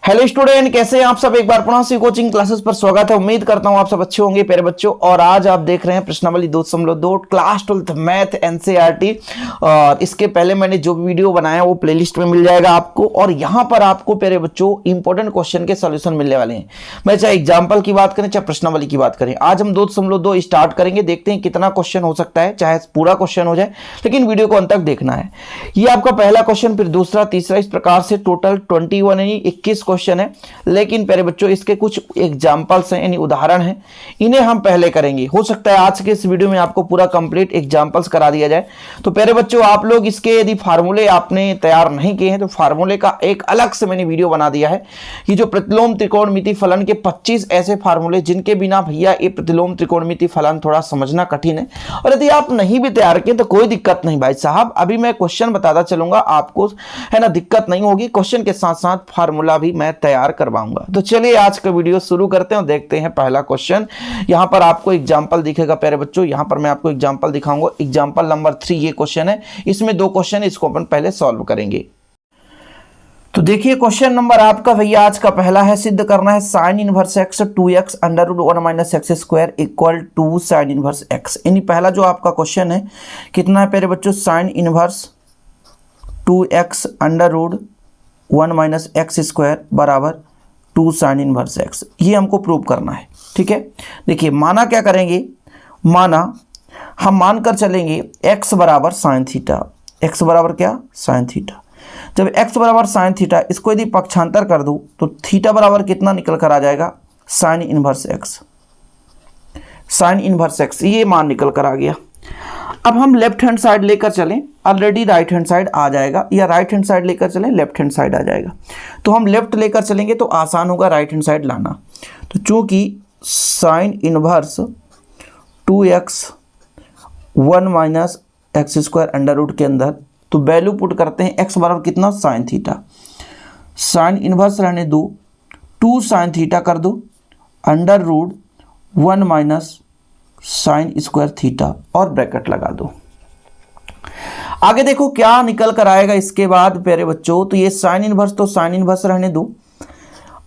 Hello student, कैसे हैं आप सब। एक बार पुनः से कोचिंग क्लासेस पर स्वागत है। उम्मीद करता हूं आप सब अच्छे होंगे प्यारे बच्चों। और आज आप देख रहे हैं प्रश्नावली 2.2 क्लास 12th मैथ एनसीईआरटी। और इसके पहले मैंने जो भी वीडियो बनाया वो प्लेलिस्ट में मिल जाएगा आपको। और यहां पर आपको प्यारे बच्चों इंपॉर्टेंट क्वेश्चन के सोल्यूशन मिलने वाले हैं। मैं चाहे एग्जाम्पल की बात करें चाहे प्रश्नावली की बात करें। आज हम 2.2 स्टार्ट करेंगे, देखते हैं कितना क्वेश्चन हो सकता है, चाहे पूरा क्वेश्चन हो जाए, लेकिन वीडियो को अंत तक देखना है। ये आपका पहला क्वेश्चन, फिर दूसरा, तीसरा, इस प्रकार से टोटल 21 यानी 21 क्वेश्चन है। लेकिन प्यारे बच्चों इसके कुछ एग्जांपल्स हैं यानी उदाहरण हैं, इन्हें हम पहले करेंगे। हो सकता है आज के इस वीडियो में आपको पूरा कंप्लीट एग्जांपल्स करा दिया जाए। तो प्यारे बच्चों आप लोग इसके यदि फार्मूले आपने तैयार नहीं किए हैं तो फार्मूले का एक अलग से मैंने वीडियो बना दिया है। ये जो प्रतिलोम त्रिकोणमिति फलन के 25 ऐसे फार्मूले जिनके बिना भैया ये प्रतिलोम त्रिकोणमिति फलन थोड़ा समझना कठिन है। और यदि आप नहीं भी तैयार किए तो कोई दिक्कत नहीं भाई साहब, अभी मैं क्वेश्चन बताता चलूंगा आपको, है ना, दिक्कत नहीं होगी। क्वेश्चन के साथ साथ फार्मूला भी मैं तैयार करवाऊंगा। तो चलिए आज का वीडियो शुरू करते हैं और देखते हैं पहला क्वेश्चन। यहां पर आपको एग्जांपल दिखेगा प्यारे बच्चों, यहां पर मैं आपको एग्जांपल दिखाऊंगा। एग्जांपल नंबर 3 ये क्वेश्चन है, इसमें 2 क्वेश्चन, इसको अपन पहले सॉल्व करेंगे। तो देखिए क्वेश्चन नंबर आपका भैया आज का पहला है, सिद्ध करना है sine inverse x 2x under root 1 minus x square equal to sine inverse x. यानी पहला जो आपका क्वेश्चन है कितना है प्यारे बच्चों, sine inverse 2x under root 1 minus x square बराबर 2 साइन इनवर्स एक्स। ये हमको प्रूव करना है। ठीक है, देखिए माना क्या करेंगे, माना हम मानकर चलेंगे x बराबर साइन थीटा। x बराबर क्या, साइन थीटा। जब x बराबर साइन थीटा, इसको यदि पक्षांतर कर दूं तो थीटा बराबर कितना निकल कर आ जाएगा, sine inverse x। Sine inverse x ये मान निकल कर आ गया। अब हम लेफ्ट हैंड साइड लेकर चलें, ऑलरेडी राइट हैंड साइड आ जाएगा, या राइट हैंड साइड लेकर चलें लेफ्ट हैंड साइड आ जाएगा। तो हम लेफ्ट लेकर चलेंगे तो आसान होगा राइट हैंड साइड लाना। तो चूंकि sine inverse 2x 1 minus x square under root के अंदर, तो वैल्यू पुट करते हैं x बराबर कितना, साइन थीटा। साइन इनवर्स रहने दो, 2 साइन थीटा कर दो under root 1 minus sine square theta और ब्रैकेट लगा दो। आगे देखो क्या निकल कर आएगा इसके बाद प्यारे बच्चों। तो ये साइन इनवर्स तो साइन इनवर्स रहने दो,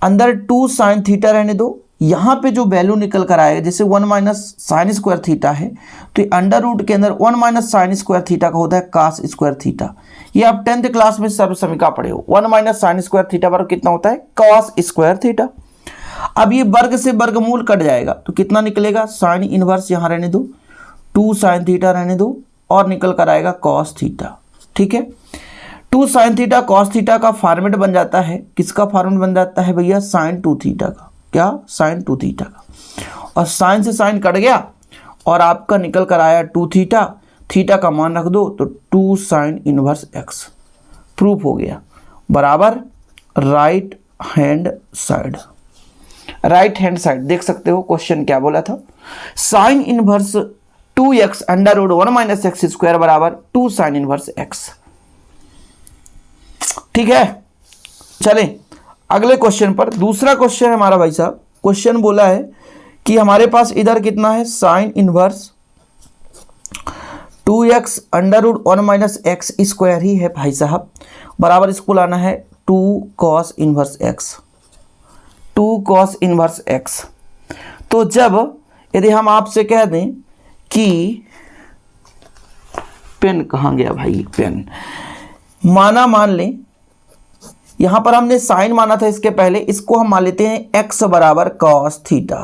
अंदर 2 साइन थीटा रहने दो। यहाँ पे जो वैल्यू निकल कर आएगा, जैसे 1 माइनस साइन स्क्वायर थीटा है तो ये अंडर रूट के अंदर 1 माइनस साइन स्क्वायर थीटा का होता है कास स्क्वायर थीटा। ये आप 10th क्लास में सर्व समीका पढ़े हो। 1 माइनस साइन स्क्वायर थीटा बराबर कितना होता है, कॉस स्क्वायर थीटा। अब ये वर्ग से वर्गमूल कट जाएगा तो कितना निकलेगा, साइन इनवर्स यहाँ रहने दो, 2 साइन थीटा रहने दो और निकल कर आएगा कॉस थीटा। ठीक है, 2 साइन थीटा कॉस थीटा का फॉर्मेट बन जाता है, किसका फॉर्मेट बन जाता है भैया, साइन 2 थीटा का। क्या, साइन 2 थीटा का। और साइन से साइन कट गया और आपका निकल कर आया 2 थीटा। थीटा का मान रख दो तो 2 साइन इनवर्स एक्स। प्रूफ हो गया, बराबर right hand side. Right hand side देख सकते हो क्वेश्चन क्या बोला था, sine inverse 2x under root 1 minus x square बराबर 2 साइन इनवर्स x। ठीक है, चलें अगले क्वेश्चन पर। दूसरा क्वेश्चन है हमारा भाई साहब, क्वेश्चन बोला है कि हमारे पास इधर कितना है, sine inverse 2x under root 1 minus x square ही है भाई साहब, बराबर इसको लाना है 2 cos inverse x। 2 cos inverse x। तो जब यदि हम आपसे कह दें कि पेन कहाँ गया भाई, पेन मान लें यहां पर हमने साइन माना था इसके पहले, इसको हम मान लेते हैं x बराबर कॉस थीटा।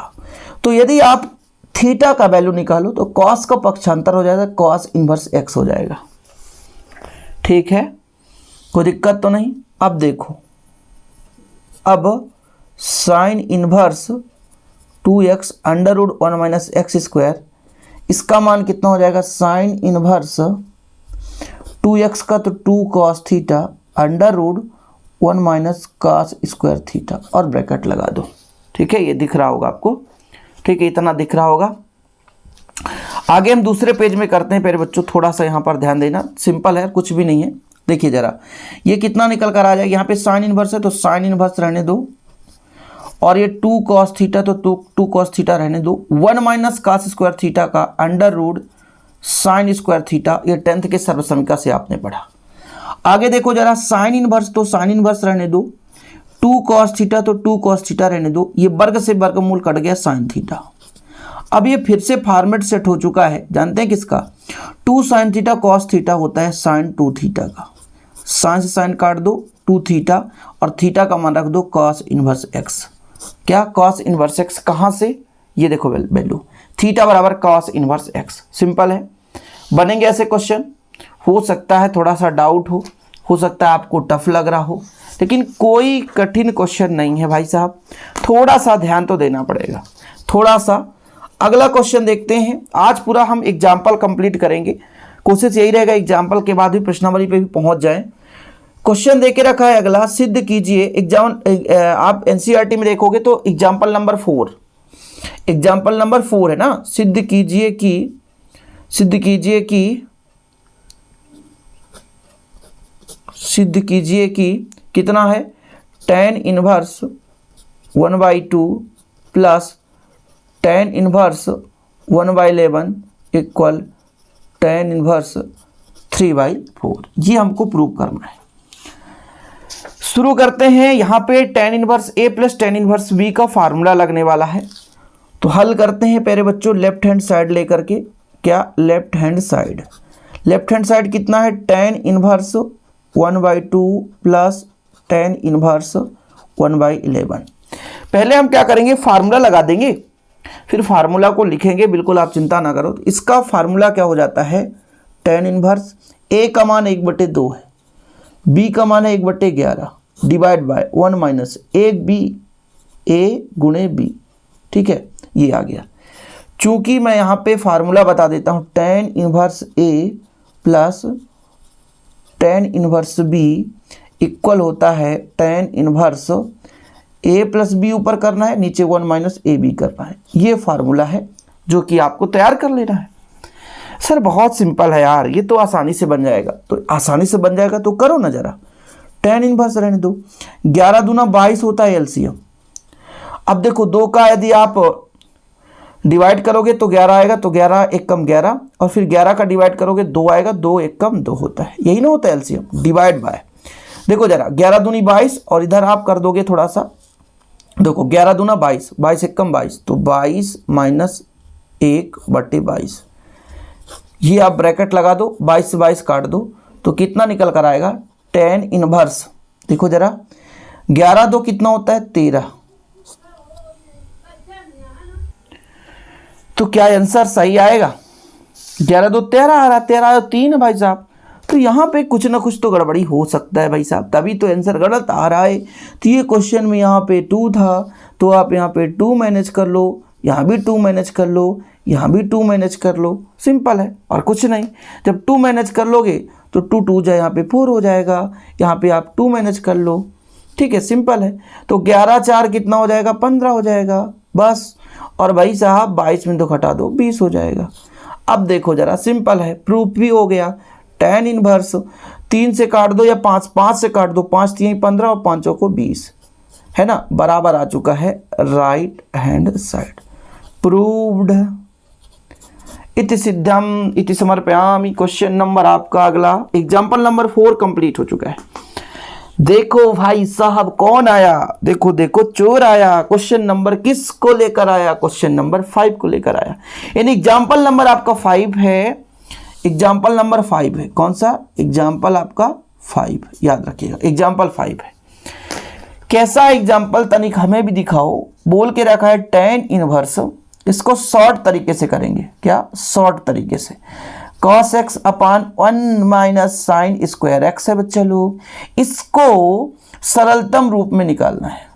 तो यदि आप थीटा का वैल्यू निकालो तो कॉस का पक्षांतर हो जाएगा, कॉस इनवर्स x हो जाएगा। ठीक है, कोई दिक्कत तो नहीं। अब देखो, अब sine inverse 2x under root 1 minus x square, इसका मान कितना हो जाएगा, साइन इनवर्स 2x का तो 2 cos theta under root 1 minus cos square theta और ब्रैकेट लगा दो। ठीक है, ये दिख रहा होगा आपको। ठीक है, इतना दिख रहा होगा। आगे हम दूसरे पेज में करते हैं प्यारे बच्चों, थोड़ा सा यहाँ पर ध्यान देना, सिंपल है, कुछ भी नहीं है। देखिए जरा, ये कितना निकल कर आ जाएगा, यहाँ पे साइन इनवर्स है तो साइन इनवर्स रहने दो, और ये 2 कॉस थीटा तो 2 कॉस थीटा रहने दो। 1 माइनस कॉस स्क्वायर थीटा का under root sine square theta, ये 10th के सर्व समीका से आपने पढ़ा। आगे देखो जरा, साइन इनवर्स तो साइन इनवर्स रहने दो, 2 cos थीटा, तो 2 cos थीटा रहने दो, ये वर्ग से वर्गमूल कट गया sin थीटा। अब ये फिर से फॉर्मेट सेट हो चुका है, जानते हैं किसका, 2 sin थीटा cos थीटा होता है sin 2 थीटा का, sin से sin काट दो 2 थीटा और थीटा का मान रख दो cos इनवर्स x। क्या cos इनवर्स x कहाँ से, ये देखो वैल्यू थीटा बराबर cos इनवर्स x। सिंपल है, बनेंगे ऐसे क्वेश्चन। हो सकता है थोड़ा सा डाउट हो सकता है आपको टफ लग रहा हो, लेकिन कोई कठिन क्वेश्चन नहीं है भाई साहब, थोड़ा सा ध्यान तो देना पड़ेगा, थोड़ा सा। अगला क्वेश्चन देखते हैं। आज पूरा हम एग्जाम्पल कंप्लीट करेंगे, कोशिश यही रहेगा एग्जाम्पल के बाद भी प्रश्नावली पे भी पहुंच जाएं। क्वेश्चन देके रखा है अगला, सिद्ध कीजिए। आप एनसीईआरटी में देखोगे तो एग्जाम्पल नंबर 4 है ना, सिद्ध कीजिए कि कितना है, tan inverse 1/2 plus tan inverse 1/11 equal tan inverse 3/4। ये हमको प्रूव करना है। शुरू करते हैं। यहाँ पे tan inverse a plus tan inverse b का फार्मूला लगने वाला है, तो हल करते हैं पहले बच्चों लेफ्ट हैंड साइड लेकर के। क्या, लेफ्ट हैंड साइड कितना है, tan inverse 1/2 plus tan inverse 1/11। पहले हम क्या करेंगे, फार्मूला लगा देंगे, फिर फार्मूला को लिखेंगे, बिल्कुल आप चिंता ना करो। तो इसका फार्मूला क्या हो जाता है, tan इनवर्स a का मान 1/2 है, b का मान है 1/11 divide by 1 minus 1b a गुणे b। ठीक है, ये आ गया। चूंकि मैं यहाँ पे फार्मूला बता देता हूँ, tan inverse a plus tan inverse b equal होता है tan inverse a plus b ऊपर करना है, नीचे 1 माइनस ए बी करना है। ये फार्मूला है जो कि आपको तैयार कर लेना है। सर बहुत सिंपल है यार, ये तो आसानी से बन जाएगा, तो आसानी से बन जाएगा तो करो ना जरा। tan इनवर्स रहने दो, 11 दूना 22 होता है एलसीएम। अब देखो 2 का यदि आप डिवाइड करोगे तो 11 आएगा, तो 11 1 कम 11, और फिर 11 का डिवाइड करोगे 2 आएगा, 2 1 कम 2 होता है, यही ना होता है एलसीएम, डिवाइड बाय। देखो जरा 11 दूनी 22 और इधर आप कर दोगे थोड़ा सा, देखो 11 दूना 22, 22 1 कम 22, तो 22 माइनस 1/22। ये आप ब्रैकेट लगा दो, 22 से 22 काट दो, तो कितना निकल कर आएगा, tan इनवर्स। देखो जरा 11 2 कितना होता है, 13। तो क्या आंसर सही आएगा, 11 2 13 आ रहा, 13 3 है भाई साहब। तो यहाँ पे कुछ ना कुछ तो गड़बड़ी हो सकता है भाई साहब, तभी तो आंसर गलत आ रहा है। तो ये क्वेश्चन में यहाँ पे 2 था, तो आप यहाँ पे 2 मैनेज कर लो, यहाँ भी 2 मैनेज कर लो, यहाँ भी 2 मैनेज कर लो, सिंपल है और कुछ नहीं। जब 2 मैनेज कर लोगे तो 2 2 जाए यहाँ पे 4 हो जाएगा, यहाँ पे आप 2 मैनेज कर लो, ठीक है, सिंपल है। तो 11 4 कितना हो जाएगा, 15 हो जाएगा बस। और भाई साहब 22 में तो घटा दो, 20 हो जाएगा। अब देखो जरा, सिंपल है, प्रूफ भी हो गया। tan इनवर्स 3 से काट दो या 5 से काट दो, 5 3 15 और 5 को 20 है ना, बराबर आ चुका है राइट हैंड साइड। प्रूव्ड। इति सिद्धम इति समर्पयामि। क्वेश्चन नंबर आपका अगला एग्जाम्पल नंबर 4 कंप्लीट हो चुका है। देखो भाई साहब कौन आया, देखो देखो चोर आया। क्वेश्चन नंबर किस को लेकर आया, क्वेश्चन नंबर 5 को लेकर आया। यानी एग्जाम्पल नंबर आपका 5 है, एग्जाम्पल नंबर 5 है। कौन सा एग्जाम्पल आपका 5, याद रखिएगा एग्जाम्पल 5 है। कैसा एग्जाम्पल तनिक हमें भी दिखाओ। बोल के रखा है tan इनवर्स, इसको शॉर्ट तरीके से करेंगे। क्या, शॉर्ट तरीके से। cos x अपान 1 माइनस साइन स्क्वायर x है बच्चा लोग, इसको सरलतम रूप में निकालना है।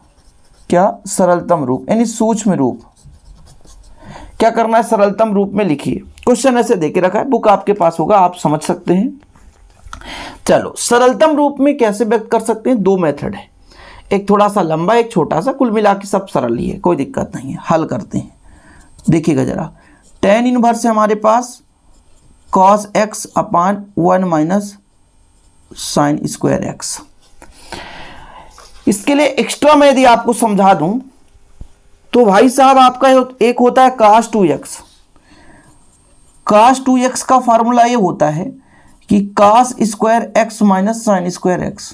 क्या, सरलतम रूप यानी सूक्ष्म रूप। क्या करना है, सरलतम रूप में लिखिए। क्वेश्चन ऐसे देके रखा है, बुक आपके पास होगा, आप समझ सकते हैं। चलो सरलतम रूप में कैसे व्यक्त कर सकते हैं, 2 मेथड है, एक थोड़ा सा लंबा, एक छोटा सा, कुल मिला के सब सरल ही है, कोई दिक्कत नहीं है। हल करते हैं, देखिएगा जरा। tan इनवर्स है हमारे पास cos x अपान 1 माइनस साइन स्क्वायर x। इसके लिए एक्स्ट्रा मैं यदि आपको समझा दूं तो भाई साहब आपका एक होता है cos 2x। cos 2x का फार्मूला ये होता है कि cos square x minus sine square x।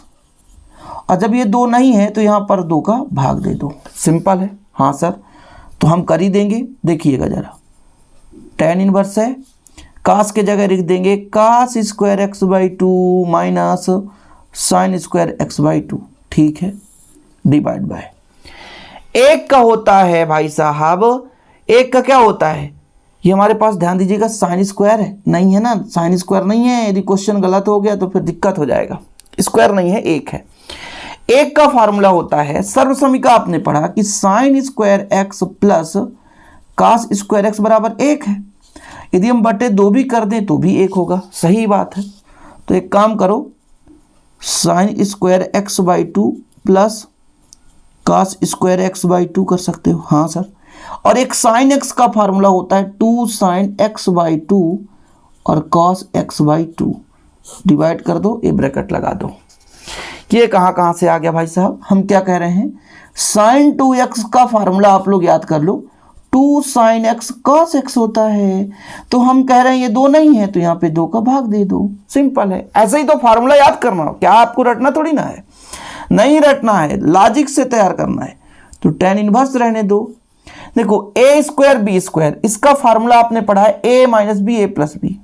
और जब ये 2 नहीं है तो यहाँ पर 2 का भाग दे दो, सिंपल है। हाँ सर, तो हम कर ही देंगे। देखिएगा ज़रा, tan इनवर्स है, कास के जगह लिख देंगे cos square x by two minus sine square x by two, ठीक है, डिवाइड बाय। एक का होता है भाई साहब, एक का क्या होता है, ये हमारे पास ध्यान दीजिएगा साइन स्क्वायर है, नहीं है ना, साइन स्क्वायर नहीं है। यदि क्वेश्चन गलत हो गया तो फिर दिक्कत हो जाएगा। स्क्वायर नहीं है, एक है। एक का फार्मूला होता है, सर्वसमीका आपने पढ़ा कि sine square x plus cos square x बराबर 1 है। यदि हम बटे 2 भी कर दें तो भी 1 होगा, सही बात है। तो एक काम करो, sine square x by two plus cos square x by two कर सकते हो। हाँ सर, और एक साइन एक्स का फार्मूला होता है 2 साइन एक्स बाई टू और cos x by to, divide कर दो, ये ब्रैकेट लगा दो। ये कहाँ से आ गया भाई साहब, हम क्या कह रहे हैं, साइन 2x का फार्मूला आप लोग याद कर लो, 2 साइन एक्स कॉस एक्स होता है। तो हम कह रहे हैं ये 2 नहीं है तो यहाँ पे 2 का भाग दे दो, सिंपल है। ऐसे ही तो फार्मूला याद करना, क्या आपको रटना थोड़ी ना है, नहीं रटना है, लॉजिक से तैयार करना है। तो tan इनवर्स रहने दो। देखो a स्क्वायर बी स्क्वायर, इसका फार्मूला आपने पढ़ा है a minus b a plus b,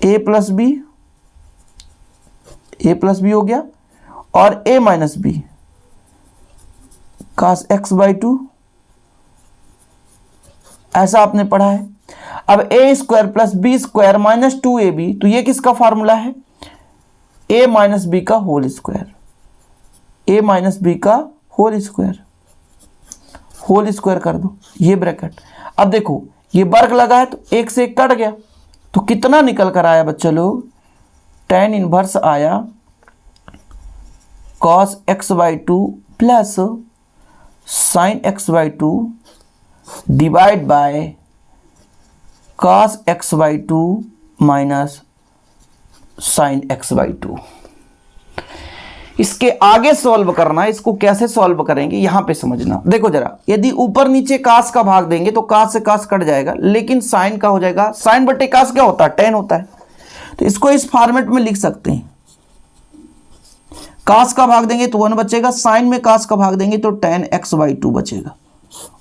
a plus b हो गया, और a minus b cos x by two, ऐसा आपने पढ़ा है। अब a square plus b square minus 2ab, तो ये किसका फार्मूला है, a माइनस बी का whole square, a minus b का होल स्क्वायर कर दो, ये ब्रैकेट। अब देखो ये वर्ग लगा है तो 1 से 1 कट गया, तो कितना निकल कर आया बच्चा लोग, tan इनवर्स आया cos x by two plus sine x by to divide by cos x by two minus sine x by to. इसके आगे सॉल्व करना है, इसको कैसे सॉल्व करेंगे यहां पे समझना। देखो जरा, यदि ऊपर नीचे कास का भाग देंगे तो कास से कास कट जाएगा, लेकिन साइन का हो जाएगा, साइन बटे कास क्या होता है, tan होता है। तो इसको इस फॉर्मेट में लिख सकते हैं, कास का भाग देंगे तो 1 बचेगा, साइन में कास का भाग देंगे तो tan एक्स बाई टू बचेगा।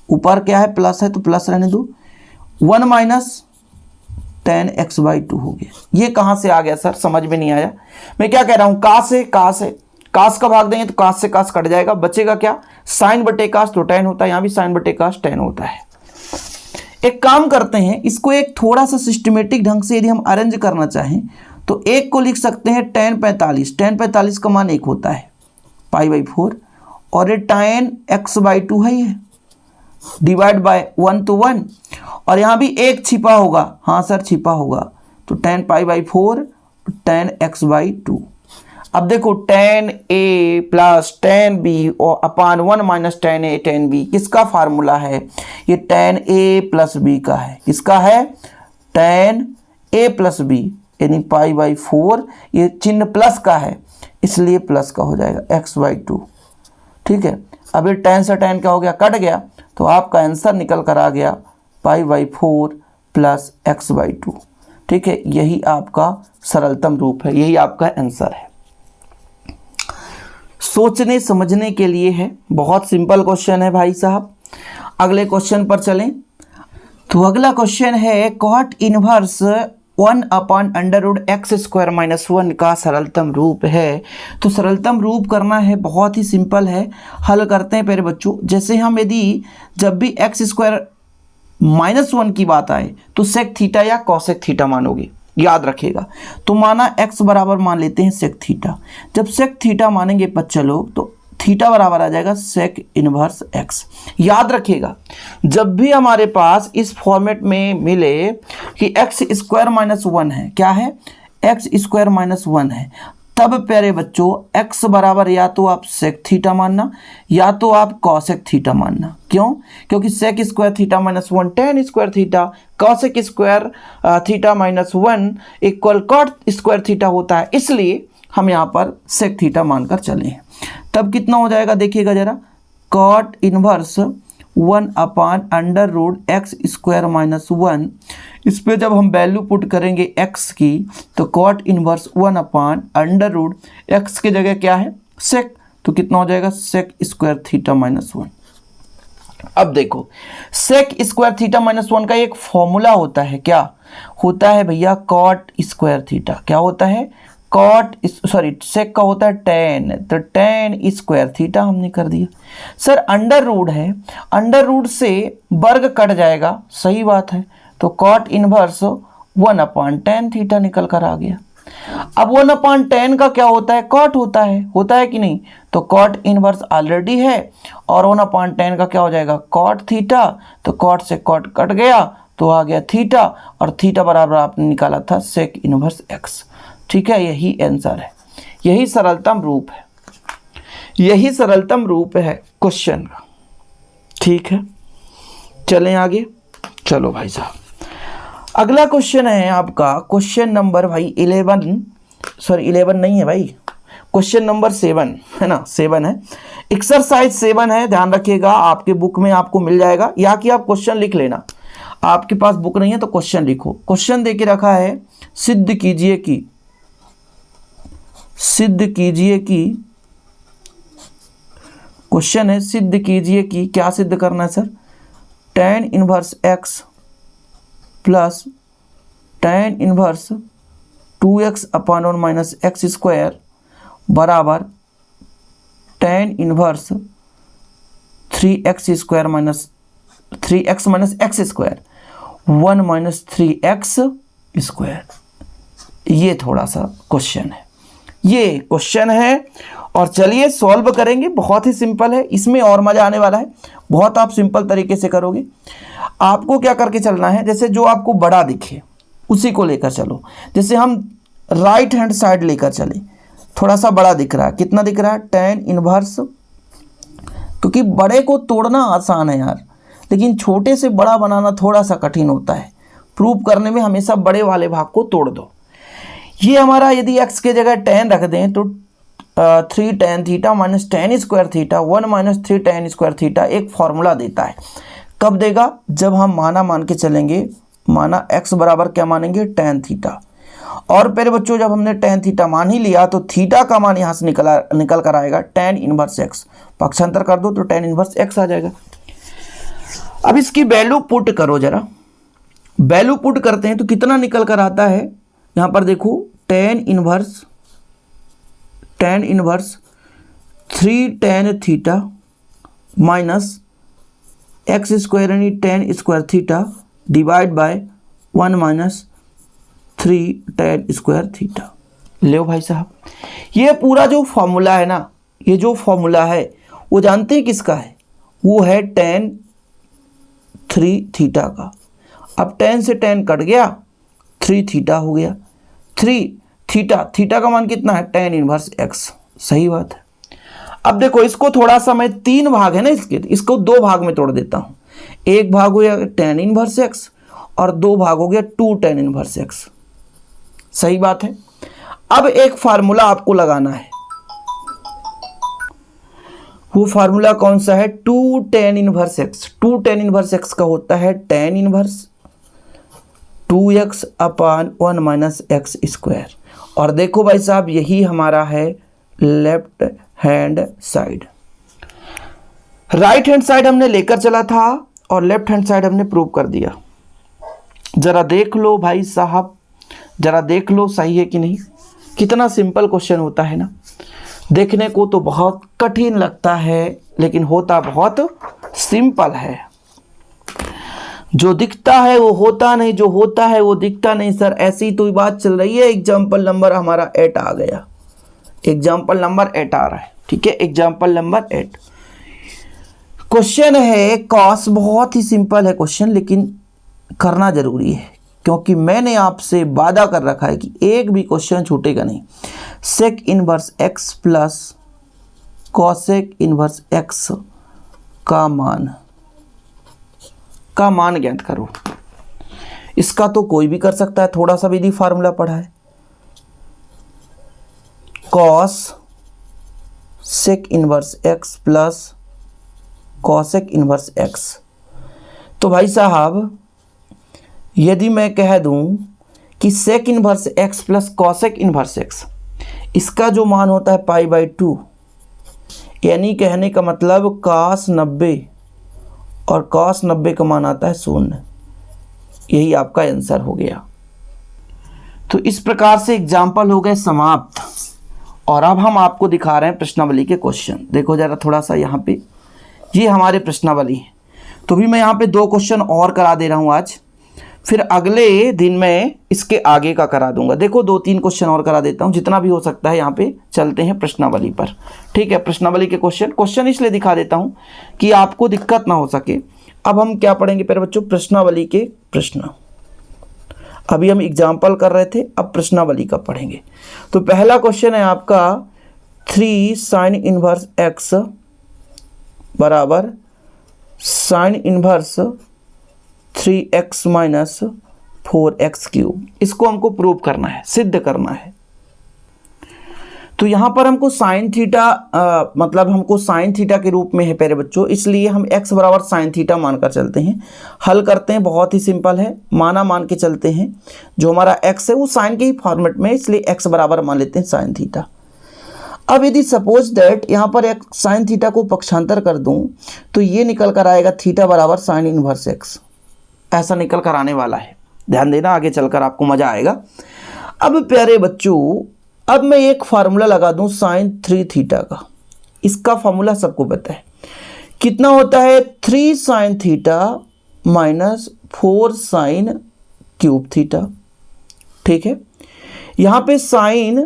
ऊपर क्या है, प्लस है तो प्लस रहने दो, 1 minus tan x by to हो गया। ये कहां से आ गया सर, समझ में नहीं आया। मैं क्या कह रहा हूं, कास है, कास का भाग देंगे तो कास से कास कट जाएगा, बचेगा क्या, साइन बटे कास तो tan होता है, यहां भी साइन बटे कास tan होता है। एक काम करते हैं, इसको एक थोड़ा सा सिस्टमेटिक ढंग से यदि हम अरेंज करना चाहें तो एक को लिख सकते हैं tan 45, tan 45 का मान 1 होता है पाई बाई 4, और ये tan एक्स बाई टू है, ये डिवाइड बाय 1 तो 1, और यहाँ भी 1 छिपा होगा, हाँ सर छिपा होगा, तो tan pi by 4 tan x by to. अब देखो tan a plus tan b और अपान 1 minus tan a tan b किसका फार्मूला है, ये tan a प्लस b का है। किसका है, tan a प्लस b, यानी पाई बाई 4, ये चिन्ह प्लस का है इसलिए प्लस का हो जाएगा x बाई टू, ठीक है। अब ये tan से tan क्या हो गया, कट गया, तो आपका आंसर निकल कर आ गया pi by 4 plus x by two, ठीक है। यही आपका सरलतम रूप है, यही आपका आंसर है। सोचने समझने के लिए है, बहुत सिंपल क्वेश्चन है भाई साहब। अगले क्वेश्चन पर चलें, तो अगला क्वेश्चन है cot inverse 1 upon under root x square minus 1 का सरलतम रूप है। तो सरलतम रूप करना है, बहुत ही सिंपल है। हल करते हैं प्यारे बच्चों। जैसे हम यदि जब भी एक्स स्क्वायर माइनस 1 की बात आए तो सेक थीटा या कॉसेक थीटा मानोगे, याद रखिएगा। तो माना x बराबर मान लेते हैं सेक थीटा। जब सेक थीटा मानेंगे बच्चा लोग तो थीटा बराबर आ जाएगा सेक इनवर्स x। याद रखिएगा, जब भी हमारे पास इस फॉर्मेट में मिले कि एक्स स्क्वायर माइनस 1 है, क्या है, एक्स स्क्वायर माइनस 1 है, तब प्यारे बच्चों x बराबर या तो आप सेक थीटा मानना या तो आप कॉसेक थीटा मानना। क्यों, क्योंकि sec square theta minus 1 tan square theta, cosec square theta minus 1 equal cot square theta होता है, इसलिए हम यहाँ पर सेक थीटा मानकर चले हैं। तब कितना हो जाएगा देखिएगा जरा, कॉट इनवर्स 1/√x² - 1। इस पे जब हम वैल्यू पुट करेंगे x की तो cot इनवर्स 1/√x की जगह क्या है sec, तो कितना हो जाएगा sec² थीटा -1। अब देखो sec² थीटा -1 का एक फॉर्मूला होता है, क्या होता है भैया, cot² थीटा। क्या होता है, sec का होता है tan, तो tan² थीटा हमने कर दिया। सर अंडर रूट है, अंडर रूट से वर्ग कट जाएगा, सही बात है, तो cot इनवर्स 1/tan थीटा निकल कर आ गया। अब 1/tan का क्या होता है, कॉट होता है कि नहीं, तो कॉट इनवर्स ऑलरेडी है और 1/tan का क्या हो जाएगा कॉट थीटा, तो कॉट से कॉट कट गया तो आ गया थीटा, और थीटा बराबर आपने निकाला था सेक इनवर्स x। ठीक है, यही आंसर है, यही सरलतम रूप है, यही सरलतम रूप है क्वेश्चन का। ठीक है, चलें आगे। चलो भाई साहब, अगला क्वेश्चन है आपका क्वेश्चन नंबर भाई 11 नहीं है भाई, क्वेश्चन नंबर 7 है ना, 7 है, एक्सरसाइज 7 है, ध्यान रखिएगा, आपके बुक में आपको मिल जाएगा, या कि आप क्वेश्चन लिख लेना, आपके पास बुक नहीं है तो क्वेश्चन लिखो। क्वेश्चन दे के रखा है, सिद्ध कीजिए कि क्वेश्चन है, सिद्ध कीजिए कि, क्या सिद्ध करना है sir, tan inverse x plus tan inverse 2x/1 - x² बराबर tan inverse 3x - x² 1 - 3x²। ये थोड़ा सा क्वेश्चन है, ये क्वेश्चन है, और चलिए सॉल्व करेंगे, बहुत ही सिंपल है, इसमें और मज़ा आने वाला है, बहुत आप सिंपल तरीके से करोगे। आपको क्या करके चलना है, जैसे जो आपको बड़ा दिखे उसी को लेकर चलो, जैसे हम राइट हैंड साइड लेकर चले, थोड़ा सा बड़ा दिख रहा है, कितना दिख रहा है tan इनवर्स, क्योंकि बड़े को तोड़ना आसान है यार, लेकिन छोटे से बड़ा बनाना थोड़ा सा कठिन होता है, प्रूव करने में हमेशा बड़े वाले भाग को तोड़ दो। ये हमारा यदि x के जगह tan रख दें तो 3 tan theta minus tan² theta 1 - 3 tan² theta एक फॉर्मूला देता है। कब देगा, जब हम माना मान के चलेंगे, माना x बराबर क्या मानेंगे tan थीटा, और मेरे बच्चों जब हमने tan थीटा मान ही लिया तो थीटा का मान यहाँ से निकल कर आएगा tan इनवर्स x, पक्षांतर कर दो तो tan इनवर्स x आ जाएगा। अब इसकी वैल्यू पुट करो, जरा वैल्यू पुट करते हैं तो कितना निकल कर आता है, यहाँ पर देखो tan inverse 3 tan theta minus x² यानी tan² theta divide by 1 - 3 tan² theta. लो भाई साहब, ये पूरा जो फॉर्मूला है ना, ये जो फॉर्मूला है वो जानते हैं किसका है, वो है tan 3 थीटा का। अब tan से tan कट गया, 3 थीटा हो गया, 3 थीटा का मान कितना है tan इनवर्स x, सही बात है। अब देखो इसको थोड़ा सा, मैं 3 भाग है ना इसको 2 भाग में तोड़ देता हूँ, एक भाग हो गया tan इनवर्स x और 2 भाग हो गया 2 tan इनवर्स x, सही बात है। अब एक फार्मूला आपको लगाना है, वो फार्मूला कौन सा है, 2 tan inverse x। 2 tan inverse x का होता है tan इनवर्स 2x/1 - x²। और देखो भाई साहब, यही हमारा है left hand side, right hand side हमने लेकर चला था और लेफ्ट हैंड साइड हमने प्रूव कर दिया। जरा देख लो भाई साहब, जरा देख लो सही है कि नहीं, कितना सिंपल क्वेश्चन होता है ना, देखने को तो बहुत कठिन लगता है लेकिन होता बहुत सिंपल है। जो दिखता है वो होता नहीं, जो होता है वो दिखता नहीं। सर ऐसी तो बात चल रही है, एग्जाम्पल नंबर हमारा 8 आ गया, एग्जाम्पल नंबर 8 आ रहा है, ठीक है, एग्जाम्पल नंबर 8 क्वेश्चन है कॉस, बहुत ही सिंपल है क्वेश्चन, लेकिन करना जरूरी है क्योंकि मैंने आपसे वादा कर रखा है कि एक भी क्वेश्चन छूटेगा नहीं। Sec inverse x plus cosec inverse x का मान ज्ञात करो। इसका तो कोई भी कर सकता है, थोड़ा सा विधि फार्मूला पढ़ा है, cos sec inverse x plus cosec inverse x. तो भाई साहब यदि मैं कह दूं कि sec inverse x plus cosec inverse x, इसका जो मान होता है π/2, यानी कहने का मतलब cos 90 और cos 90 का मान आता है 0। यही आपका आंसर हो गया। तो इस प्रकार से एग्जाम्पल हो गए समाप्त, और अब हम आपको दिखा रहे हैं प्रश्नावली के क्वेश्चन। देखो जरा थोड़ा सा यहाँ पे, ये हमारे प्रश्नावली है। तो भी मैं यहाँ पे 2 क्वेश्चन और करा दे रहा हूँ आज, फिर अगले दिन मैं इसके आगे का करा दूंगा। देखो 2-3 क्वेश्चन और करा देता हूँ, जितना भी हो सकता है। यहाँ पे चलते हैं प्रश्नावली पर, ठीक है। प्रश्नावली के क्वेश्चन इसलिए दिखा देता हूँ कि आपको दिक्कत ना हो सके। अब हम क्या पढ़ेंगे प्यारे बच्चों, प्रश्नावली के प्रश्न। अभी हम एग्जाम्पल कर रहे थे, अब प्रश्नावली का पढ़ेंगे। तो पहला क्वेश्चन है आपका 3 sin इनवर्स x बराबर sin inverse 3x minus 4x cube. इसको हमको प्रूव करना है, सिद्ध करना है। तो यहाँ पर हमको साइन थीटा मतलब हमको साइन थीटा के रूप में है प्यारे बच्चों, इसलिए हम x बराबर साइन थीटा मानकर चलते हैं। हल करते हैं, बहुत ही सिंपल है, मान के चलते हैं। जो हमारा x है वो साइन के ही फॉर्मेट में है, इसलिए x बराबर मान लेते हैं साइन थीटा। अब यदि सपोज दैट यहाँ पर एक साइन थीटा को पक्षांतर कर दूँ तो ये निकल कर आएगा थीटा बराबर साइन इनवर्स x। ऐसा निकल कर आने वाला है, ध्यान देना, आगे चलकर आपको मजा आएगा। अब प्यारे बच्चों, अब मैं एक फार्मूला लगा दूं साइन 3 थीटा का। इसका फार्मूला सबको पता है, कितना होता है 3 sine theta minus 4 sine cube theta, ठीक है। यहाँ पे साइन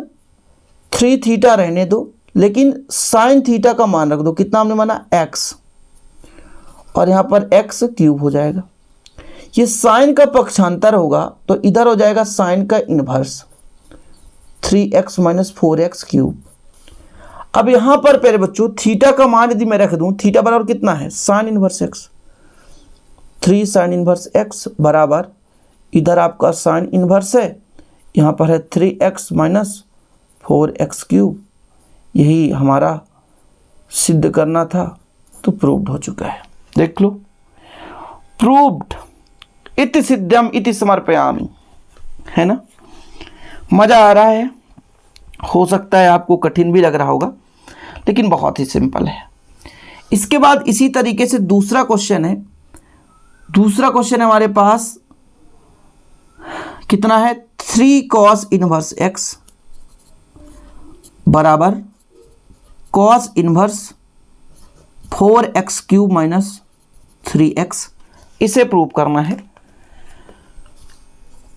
3 थीटा रहने दो, लेकिन साइन थीटा का मान रख दो, कितना हमने माना x, और यहाँ पर x क्यूब हो जाएगा। ये साइन का पक्षांतर होगा तो इधर हो जाएगा साइन का inverse 3x minus 4x cube. अब यहाँ पर प्यारे बच्चों थीटा का मान यदि मैं रख दूँ, थीटा बराबर कितना है sign inverse x, 3 sign inverse x बराबर इधर आपका साइन इन्वर्स है, यहाँ पर है 3x माइनस 4x क्यूब। यही हमारा सिद्ध करना था, तो प्रूव्ड हो चुका है। देख लो, प्रूव्ड इति सिद्धम इति समर्पयामि, है ना। मज़ा आ रहा है, हो सकता है आपको कठिन भी लग रहा होगा, लेकिन बहुत ही सिंपल है। इसके बाद इसी तरीके से दूसरा क्वेश्चन है। दूसरा क्वेश्चन हमारे पास कितना है 3 cos इनवर्स x बराबर cos inverse 4x cube minus 3x। इसे प्रूव करना है।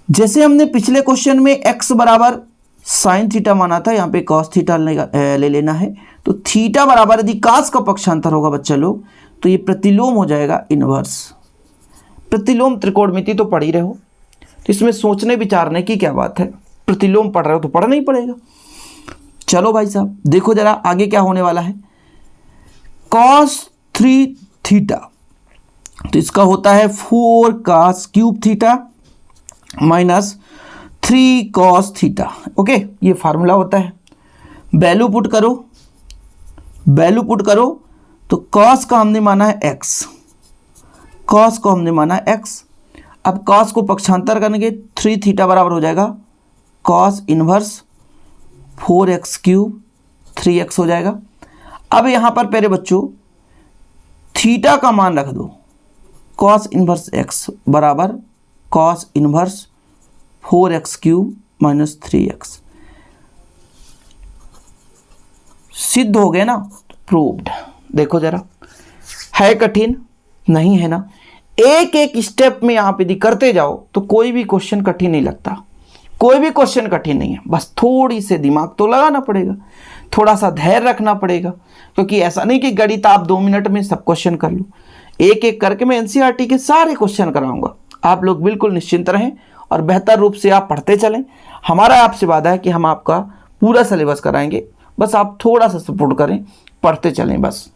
जैसे हमने पिछले क्वेश्चन में x बराबर साइन थीटा माना था, यहाँ पे कॉस थीटा ले लेना है। तो थीटा बराबर यदि कास का पक्षांतर होगा बच्चा लोग, तो ये प्रतिलोम हो जाएगा इनवर्स। प्रतिलोम त्रिकोणमिति तो पढ़ ही रहे हो, तो इसमें सोचने विचारने की क्या बात है। प्रतिलोम पढ़ रहे हो तो पढ़ना ही पड़ेगा। चलो भाई साहब देखो जरा आगे क्या होने वाला है। cos 3 थीटा, तो इसका होता है 4 cos cube theta minus 3 cos theta. Okay, ये फार्मूला होता है। वैल्यू पुट करो तो cos का हमने माना है x, cos को हमने माना है x। अब cos को पक्षांतर करेंगे 3 थीटा बराबर हो जाएगा cos inverse 4x cube 3x हो जाएगा। अब यहाँ पर प्यारे बच्चों थीटा का मान रख दो, cos इनवर्स x बराबर cos inverse 4x cube minus 3x। सिद्ध हो गए ना, प्रूव्ड। देखो जरा, है कठिन नहीं है ना। एक एक स्टेप में आप यदि करते जाओ तो कोई भी क्वेश्चन कठिन नहीं लगता, कोई भी क्वेश्चन कठिन नहीं है। बस थोड़ी से दिमाग तो लगाना पड़ेगा, थोड़ा सा धैर्य रखना पड़ेगा, क्योंकि ऐसा नहीं कि गणित आप 2 मिनट में सब क्वेश्चन कर लो। एक एक करके मैं एनसीईआरटी के सारे क्वेश्चन कराऊंगा। आप लोग बिल्कुल निश्चिंत रहें और बेहतर रूप से आप पढ़ते चलें। हमारा आपसे वादा है कि हम आपका पूरा सिलेबस कराएंगे, बस आप थोड़ा सा सपोर्ट करें, पढ़ते चलें बस।